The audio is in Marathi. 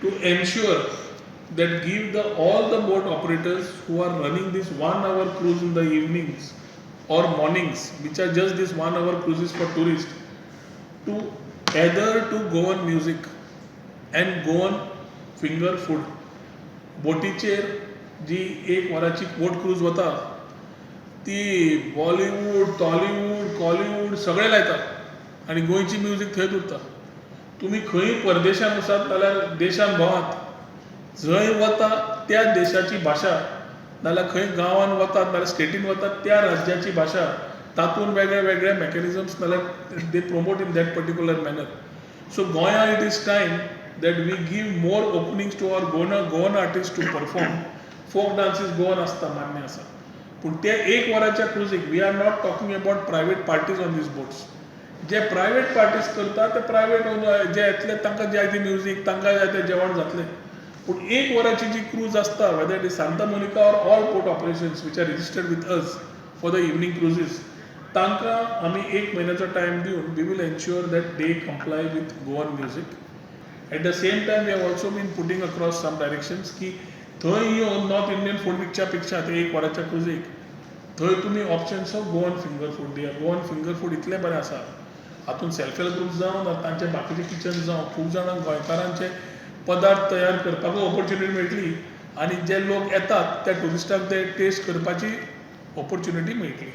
to ensure that give all the boat operators who are running this 1 hour cruise in the evenings or mornings, which are just this 1 hour cruises for tourists, to either to Goan music and Goan finger food. बोटीचेर जी 1 वराची बोट क्रूज वता ती बॉलिवूड, टॉलिवूड, कॉलिवूड सगळे लायतात आनी गोंयची म्युजीक थंयच उरता. तुमी खंय परदेशांत वचात नाल्यार देशांत भोंवात, जंय वता त्या देशाची भाशा नाल्यार खंय गांवांत वतात नाल्यार स्टेटीन वतात त्या राज्याची भाशा, तातूंत वेगळे वेगळे मेकॅनिजम्स नाल्यार they promote in that particular manner. So गोंया it is time that we give more openings to our Goan artists to perform. Folk dances Goan असता मान्य आसा, पूण ते 1 वराच्या क्रुजीक we are not talking about private parties on these boats. जे प्रायवेट पार्टीज करता ते प्रायवेट जे येतले तांकां जाय ती म्युजीक, तांकां जाय तें जेवण जातलें. पूण 1 वराची जी क्रूज आसता whether it is Santa Monica or all port operations which are registered with us for the evening cruises, तांकां आमी 1 म्हयन्याचो टायम दिवन we will ensure that they comply with Goan music. At the same time, we have also been putting across some directions की थंय येवन नॉर्थ इंडियन फूड विकच्या पेक्षा ते 1 वराच्या क्रुजीक थंय तुमी options of Goan finger food दिया. गोवन फिंगर फूड इतलें बरें आसा, हातूंत सेल्फ हेल्प ग्रुप्स जावं ना तांचे बाकीचे किचन जावं खूब जाणांक गोंयकारांचे पदार्थ तयार करपाक ऑपॉर्च्युनिटी मेळटली आनी जे लोक येतात त्या टुरिस्टांक ते टेस्ट करपाची ऑपॉर्च्युनिटी मेळटली.